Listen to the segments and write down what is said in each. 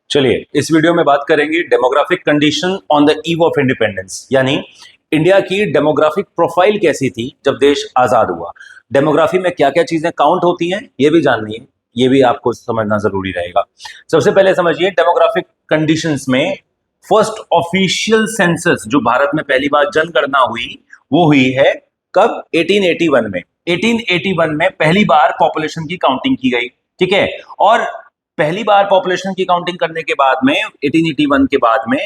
चलिए इस वीडियो में बात करेंगे demographic condition on the eve of independence, यानी इंडिया की डेमोग्राफिक प्रोफाइल कैसी थी जब देश आजाद हुआ। डेमोग्राफी में क्या क्या चीजें काउंट होती हैं ये भी जाननी है, ये भी आपको समझना जरूरी रहेगा। सबसे पहले समझिए डेमोग्राफिक कंडीशंस में फर्स्ट ऑफिशियल सेंसस जो भारत में पहली बार जनगणना हुई वो हुई है कब? 1881 में। 1881 में पहली बार पॉपुलेशन की काउंटिंग की गई, ठीक है। और पहली बार पॉपुलेशन की काउंटिंग करने के बाद में 1881 के बाद में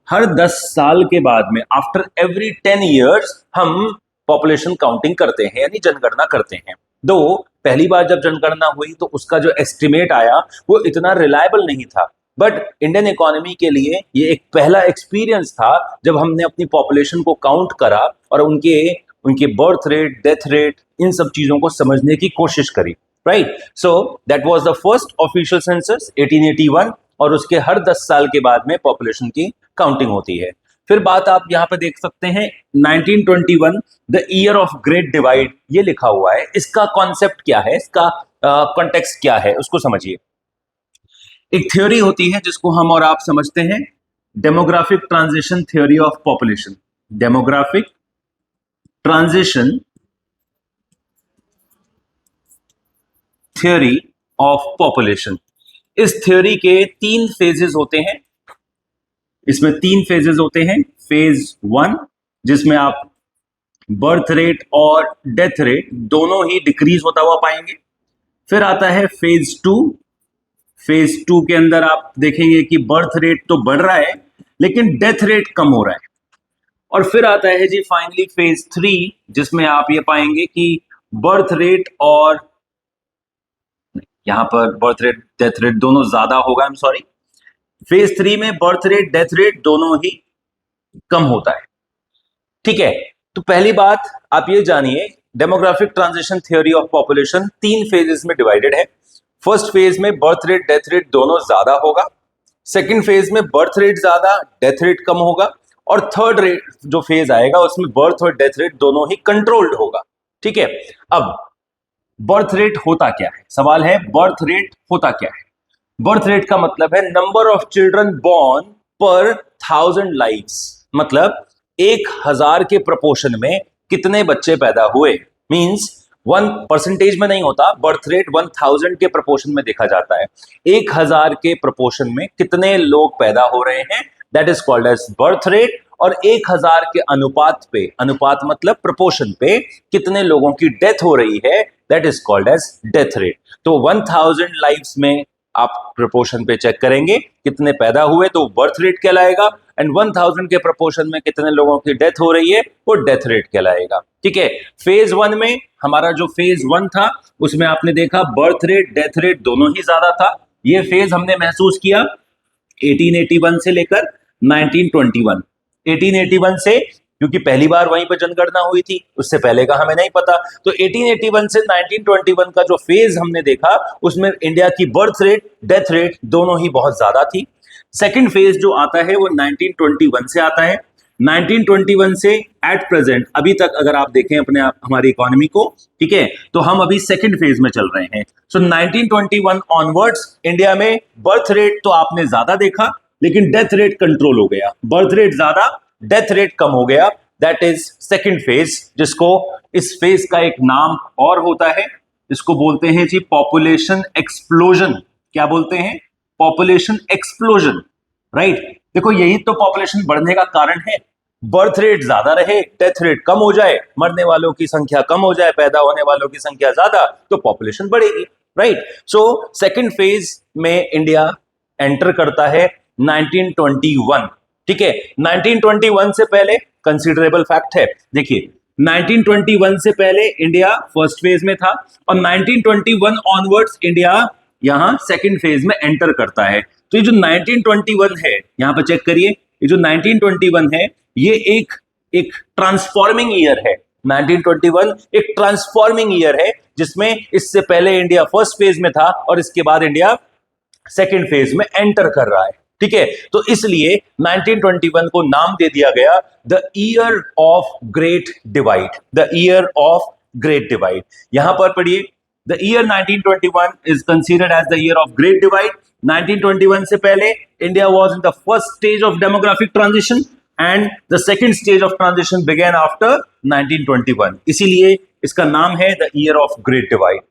हर 10 साल के बाद में आफ्टर एवरी 10 इयर्स हम पॉपुलेशन काउंटिंग करते हैं, यानी जनगणना करते हैं। दो पहली बार जब जनगणना हुई तो उसका जो एस्टिमेट आया वो इतना रिलायबल नहीं था, बट इंडियन इकोनॉमी के लिए ये एक पहला एक्सपीरियंस था जब हमने अपनी पॉपुलेशन को काउंट करा और उनके उनके बर्थ रेट, डेथ रेट, इन सब चीजों को समझने की कोशिश करी। Right, so that was the first official census 1881, और उसके हर 10 साल के बाद में पॉपुलेशन की काउंटिंग होती है। फिर बात आप यहां पे देख सकते हैं 1921 the year of great divide, ये लिखा हुआ है। इसका कॉन्सेप्ट क्या है, इसका कॉन्टेक्स्ट क्या है, उसको समझिए। एक थ्योरी होती है जिसको हम और आप समझते हैं, demographic transition theory of population. Demographic transition theory of population. इस थ्योरी के 3 फेजेस होते हैं। इसमें 3 फेजेस होते हैं। फेज 1 जिसमें आप बर्थ रेट और डेथ रेट दोनों ही डिक्रीज होता हुआ पाएंगे। फिर आता है फेज 2। फेज 2 के अंदर आप देखेंगे कि बर्थ रेट तो बढ़ रहा है लेकिन डेथ रेट कम हो रहा है। और फिर आता है जी फाइनली फेज 3 जिसमें आप ये पाएंगे कि बर्थ रेट और यहां पर बर्थ रेट डेथ रेट दोनों ज्यादा होगा। आई एम सॉरी, फेज 3 में बर्थ रेट डेथ रेट दोनों ही कम होता है, ठीक है। तो पहली बात आप ये जानिए, demographic transition theory of population 3 phases में डिवाइडेड है। फर्स्ट फेज में बर्थ रेट डेथ रेट दोनों ज्यादा होगा। सेकेंड फेज में बर्थ रेट ज्यादा डेथ रेट कम होगा। और थर्ड रेट जो फेज आएगा उसमें बर्थ और डेथ रेट दोनों ही कंट्रोल्ड होगा, ठीक है। अब बर्थ रेट होता क्या है? सवाल है बर्थ रेट होता क्या है। बर्थ रेट का मतलब है नंबर ऑफ चिल्ड्रन बॉर्न पर 1000 लाइव्स, मतलब 1000 के प्रपोर्शन में कितने बच्चे पैदा हुए। मींस 1% में नहीं होता, बर्थ रेट 1000 के प्रपोर्शन में देखा जाता है। 1000 के प्रपोर्शन में कितने लोग पैदा हो रहे हैं, that is called as birth rate. और 1000 के अनुपात पे, अनुपात मतलब प्रपोर्शन पे कितने लोगों की डेथ हो रही है, that is called as death rate. तो 1000 लाइव्स में आप प्रपोर्शन पे चेक करेंगे कितने पैदा हुए तो बर्थ रेट कहलाएगा, एंड 1000 के प्रपोर्शन में कितने लोगों की डेथ हो रही है वो डेथ रेट कहलाएगा, ठीक है। फेज 1 में हमारा जो फेज 1 था उसमें आपने देखा बर्थ रेट डेथ रेट दोनों ही ज्यादा था। ये फेज हमने महसूस किया 1881 से लेकर 1921। 1881 से, क्योंकि पहली बार वहीं पर जनगणना हुई थी, उससे पहले का हमें नहीं पता। तो 1881 से 1921 का जो फेज हमने देखा उसमें इंडिया की बर्थ रेट डेथ रेट दोनों ही बहुत ज्यादा थी। सेकंड फेज जो आता है वो 1921 से आता है। 1921 से एट प्रेजेंट अभी तक अगर आप देखें अपने हमारी इकोनॉमी को, ठीक है, तो हम अभी सेकंड फेज में चल रहे हैं। सो 1921 ऑनवर्ड्स इंडिया में बर्थ रेट तो आपने ज्यादा देखा लेकिन डेथ रेट कंट्रोल हो गया। बर्थ रेट ज्यादा, डेथ रेट कम हो गया, दैट इज सेकंड फेज, जिसको इस फेज का एक नाम और होता है, इसको बोलते हैं जी पॉपुलेशन एक्सप्लोजन। क्या बोलते हैं? Population explosion, right. देखो यही तो पॉपुलेशन बढ़ने का कारण है। बर्थ रेट ज्यादा रहे, डेथ रेट कम हो जाए, मरने वालों की संख्या कम हो जाए, पैदा होने वालों की संख्या ज्यादा, तो पॉपुलेशन बढ़ेगी, राइट। सो सेकंड फेज में इंडिया एंटर करता है 1921, ठीक है। 1921 से पहले कंसीडरेबल फैक्ट है, देखिए 1921 से पहले इंडिया फर्स्ट फेज में था और 1921 ऑनवर्ड्स इंडिया यहां सेकंड फेज में एंटर करता है। तो ये जो 1921 है, यहां पर चेक करिए, ये जो 1921 है ये एक ट्रांसफॉर्मिंग ईयर है। 1921 एक ट्रांसफॉर्मिंग ईयर है जिसमें इससे पहले इंडिया फर्स्ट फेज में था और इसके बाद इंडिया सेकेंड फेज में एंटर कर रहा है, ठीक है। तो इसलिए 1921 को नाम दे दिया गया the year of great divide. The year of great divide, यहां पर पढ़िए, the year 1921 is considered as the year of great divide 1921 से पहले India was in the first stage of demographic transition and the second stage of transition began after 1921, इसीलिए इसका नाम है the year of great divide,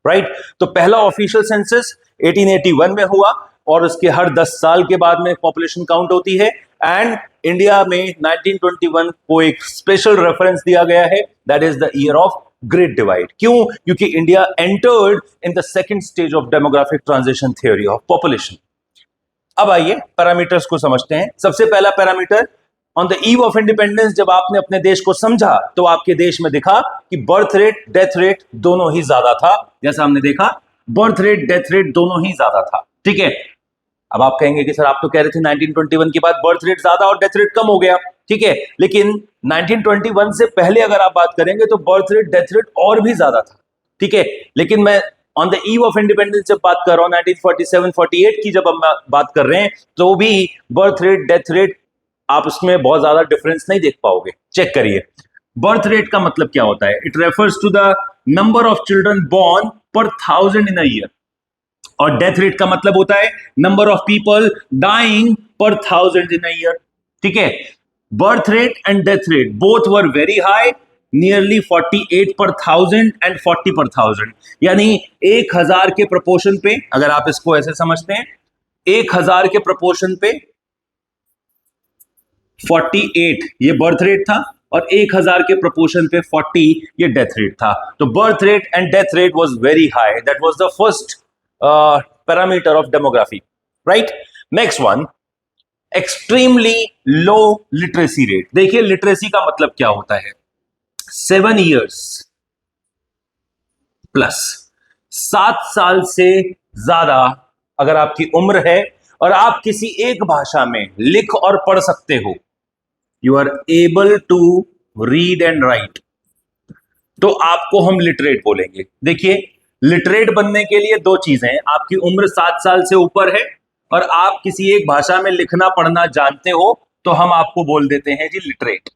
right. तो पहला official census 1881 में हुआ और उसके हर 10 साल के बाद में पॉपुलेशन काउंट होती है, एंड इंडिया में 1921 को एक स्पेशल रेफरेंस दिया गया है, that is the year of great divide. क्यों? क्योंकि India entered in the second stage of demographic transition theory of population. अब आइए पैरामीटर्स को समझते हैं। सबसे पहला parameter, on the eve of independence जब आपने अपने देश को समझा तो आपके देश में दिखा कि बर्थ रेट डेथ रेट दोनों ही ज्यादा था। जैसा हमने देखा, बर्थ रेट डेथ रेट दोनों ही ज्यादा था, ठीक है। अब आप कहेंगे कि सर आप तो कह रहे थे 1921 के बाद बर्थ रेट ज्यादा और डेथ रेट कम हो गया, ठीक है, लेकिन 1921 से पहले अगर आप बात करेंगे तो बर्थ रेट डेथ रेट और भी ज्यादा था, ठीक है। लेकिन मैं on the eve of independence जब बात कर रहा हूं 1947-48 की जब हम बात कर रहे हैं, तो भी बर्थ रेट डेथ रेट आप उसमें बहुत ज्यादा डिफरेंस नहीं देख पाओगे। चेक करिए, बर्थ रेट का मतलब क्या होता है? It refers to the number of children born per 1000 in a year, और डेथ रेट का मतलब होता है नंबर ऑफ पीपल डाइंग पर 1000 इन अ ईयर, ठीक है। Birth rate and death rate both were very high, nearly 48 पर 1000 and 40 पर 1000, यानी 1000 के प्रोपोर्शन पे, अगर आप इसको ऐसे समझते हैं, 1000 के प्रोपोर्शन पे 48 ये बर्थ रेट था और 1000 के प्रोपोर्शन पे 40 ये डेथ रेट था। तो birth rate and death rate was very high, that was the first parameter of demography, right. Next one, extremely low literacy rate. देखिए लिटरेसी का मतलब क्या होता है? 7 years प्लस, 7 साल से ज्यादा अगर आपकी उम्र है और आप किसी एक भाषा में लिख और पढ़ सकते हो, you are able to read and write, तो आपको हम लिटरेट बोलेंगे। देखिए लिटरेट बनने के लिए दो चीजें हैं, आपकी उम्र 7 साल से ऊपर है और आप किसी एक भाषा में लिखना पढ़ना जानते हो, तो हम आपको बोल देते हैं जी लिटरेट,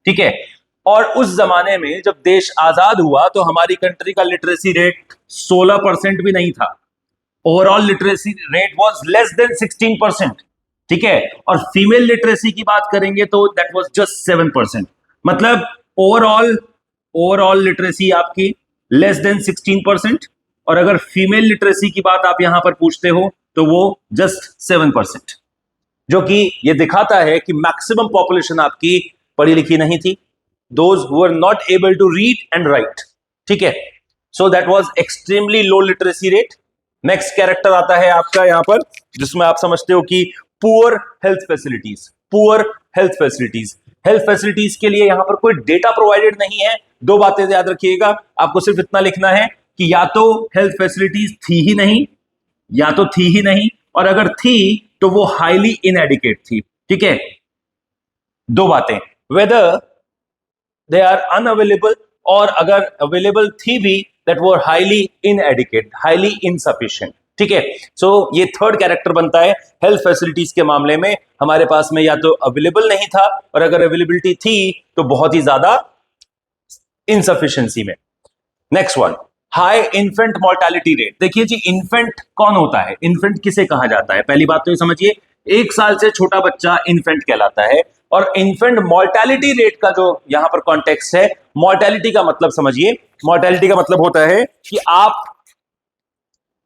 ठीक है। और उस जमाने में जब देश आजाद हुआ तो हमारी कंट्री का लिटरेसी रेट 16% भी नहीं था। Overall literacy rate was less than 16%, ठीक है। और फीमेल लिटरेसी की बात करेंगे तो दैट वाज जस्ट 7%। मतलब ओवरऑल लिटरेसी आपकी लेस देन 16%, और अगर फीमेल लिटरेसी की बात आप यहां पर पूछते हो तो वो जस्ट 7%, जो कि ये दिखाता है कि मैक्सिमम पॉपुलेशन आपकी पढ़ी लिखी नहीं थी, those who were not able to read and write, ठीक है। so that was extremely low literacy rate। next character आता है आपका यहां पर, जिसमें आप समझते हो कि poor health facilities, poor health facilities, health facilities के लिए यहां पर कोई डेटा प्रोवाइडेड नहीं है। दो बातें याद रखिएगा, आपको सिर्फ इतना लिखना है कि या तो हेल्थ फैसिलिटीज थी ही नहीं, या तो थी ही नहीं, और अगर थी तो वो हाईली इनएडिकेट थी, ठीक है। दो बातें, वेदर दे आर अनअवेलेबल, और अगर अवेलेबल थी भी that were highly inadequate, highly insufficient, ठीक है। सो ये थर्ड कैरेक्टर बनता है। हेल्थ फैसिलिटीज के मामले में हमारे पास में या तो अवेलेबल नहीं था, और अगर अवेलेबिलिटी थी तो बहुत ही ज्यादा इनसफिशिएंसी में। Next one, high infant mortality rate. देखिए जी, इन्फेंट कौन होता है? इन्फेंट किसे कहा जाता है? पहली बात तो ये समझिए, 1 साल से छोटा बच्चा इन्फेंट कहलाता है। और इन्फेंट मोर्टेलिटी रेट का जो यहां पर कॉन्टेक्स्ट है, मोर्टेलिटी का मतलब समझिए, मोर्टेलिटी का मतलब होता है कि आप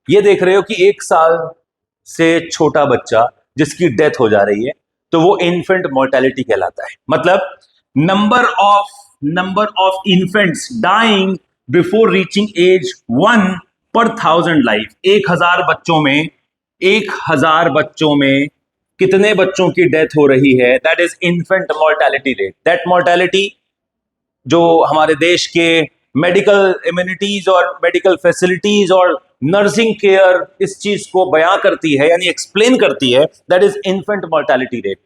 ये देख रहे हो कि 1 साल से छोटा बच्चा जिसकी डेथ हो जा रही है, तो वो इन्फेंट मोर्टेलिटी कहलाता है। मतलब number of infants dying before reaching age 1 per 1000 life. 1000 बच्चों में कितने बच्चों की डेथ हो रही है, that is infant mortality rate. That mortality जो हमारे देश के मेडिकल इम्यूनिटीज और मेडिकल फैसिलिटीज और नर्सिंग केयर इस चीज को बयां करती है, यानी एक्सप्लेन करती है, that is infant mortality rate.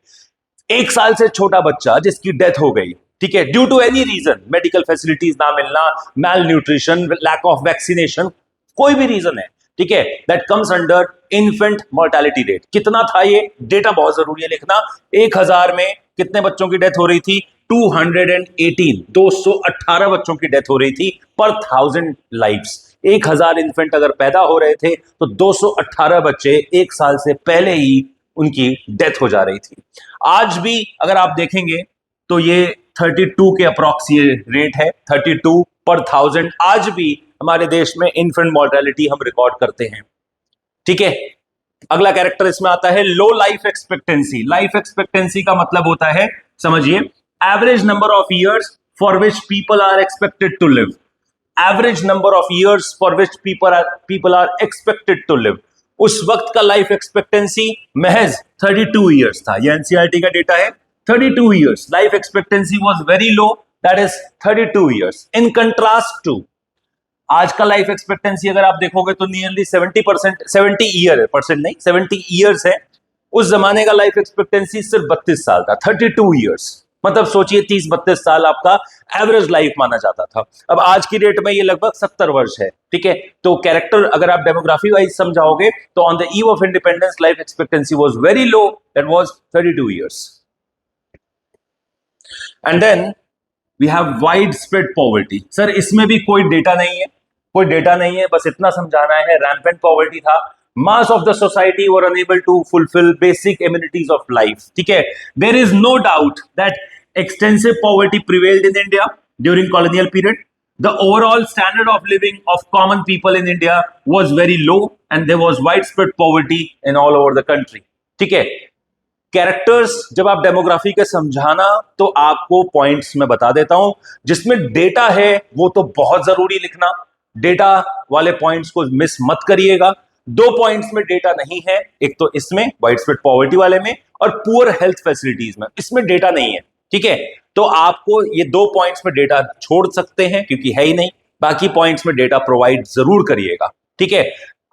1 साल से छोटा बच्चा जिसकी डेथ हो गई, ठीक है, due to any reason, medical facilities ना मिलना, malnutrition, lack of vaccination, कोई भी रीजन है, ठीक है, that comes under infant mortality rate. कितना था ये? डेटा बहुत जरूरी है लिखना। 1000 में कितने बच्चों की डेथ हो रही थी? 218 बच्चों की डेथ हो रही थी पर 1000 लाइव्स। 1000 इन्फेंट अगर पैदा हो रहे थे तो 218 बच्चे एक साल से पहले ही उनकी डेथ हो जा रही थी। आज भी अगर आप देखेंगे तो ये 32 के अप्रॉक्स ये रेट है, 32 पर 1000 आज भी हमारे देश में इन्फेंट मॉर्टेलिटी हम रिकॉर्ड करते हैं। ठीक है, अगला कैरेक्टर इसमें आता है low life expectancy. Life expectancy का मतलब होता है, समझिए, average number of years for which people are expected to live. Average number of years for which people are expected to live. उस वक्त का लाइफ एक्सपेक्टेंसी महज 32 ईयर्स था। यह एनसीईआरटी का डेटा है, 32 years life expectancy was very low, that is 32 years. In contrast to आज का लाइफ एक्सपेक्टेंसी अगर आप देखोगे तो नियरली 70%, 70 ईयर है, परसेंट नहीं, 70 ईयर्स है। उस जमाने का लाइफ एक्सपेक्टेंसी सिर्फ 32 साल था, 32 ईयर्स। मतलब सोचिए 30-32 साल आपका एवरेज लाइफ माना जाता था। अब आज की डेट में ये लगभग 70 वर्ष है। ठीक है, तो कैरेक्टर अगर आप डेमोग्राफी वाइज समझाओगे तो on the eve of independence life expectancy was very low, that was 32 years. And then we have widespread poverty. Sir इसमें भी कोई डेटा नहीं है, कोई डेटा नहीं है, बस इतना समझाना है। रैम्पेंट पॉवर्टी था, mass of the society were unable to fulfill basic amenities of life. ठीक है, there is no doubt that extensive poverty prevailed in India during colonial period. The overall standard of living of common people in India was very low and there was widespread poverty in all over the country. ठीक है, characters जब आप demography के समझाना तो आपको points में बता देता हूं, जिसमें डेटा है वो तो बहुत जरूरी लिखना, डेटा वाले पॉइंट्स को मिस मत करिएगा। 2 पॉइंट्स में डेटा नहीं है, एक तो इसमें वाइड स्प्रेड पॉवर्टी वाले में और पुअर हेल्थ फैसिलिटीज में, इसमें डेटा नहीं है। ठीक है, तो आपको ये 2 पॉइंट्स में डेटा छोड़ सकते हैं क्योंकि है ही नहीं, बाकी पॉइंट्स में डेटा प्रोवाइड जरूर करिएगा। ठीक है,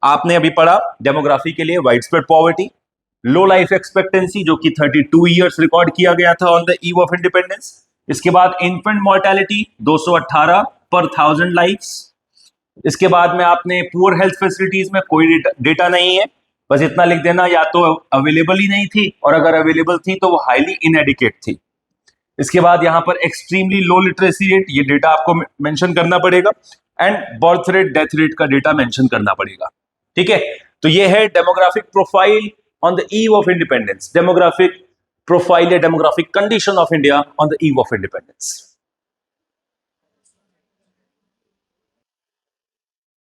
आपने अभी पढ़ा डेमोग्राफी के लिए वाइड स्प्रेड पॉवर्टी, लो लाइफ एक्सपेक्टेंसी जो कि 32 ईयर्स रिकॉर्ड किया गया था on the eve of independence. इसके बाद इन्फेंट मॉर्टेलिटी 218 पर 1000 लाइफ्स। इसके बाद में आपने पुअर हेल्थ फैसिलिटीज में कोई डेटा नहीं है, बस इतना लिख देना, या तो अवेलेबल ही नहीं थी और अगर अवेलेबल थी तो वो हाईली इनएडिक्वेट थी। इसके बाद यहां पर एक्सट्रीमली लो लिटरेसी रेट, ये डेटा आपको मेंशन करना पड़ेगा, and birth rate death rate का डेटा मेंशन करना पड़ेगा। ठीक है, तो ये है demographic profile on the eve of independence, demographic profile या demographic condition of India on the eve of independence.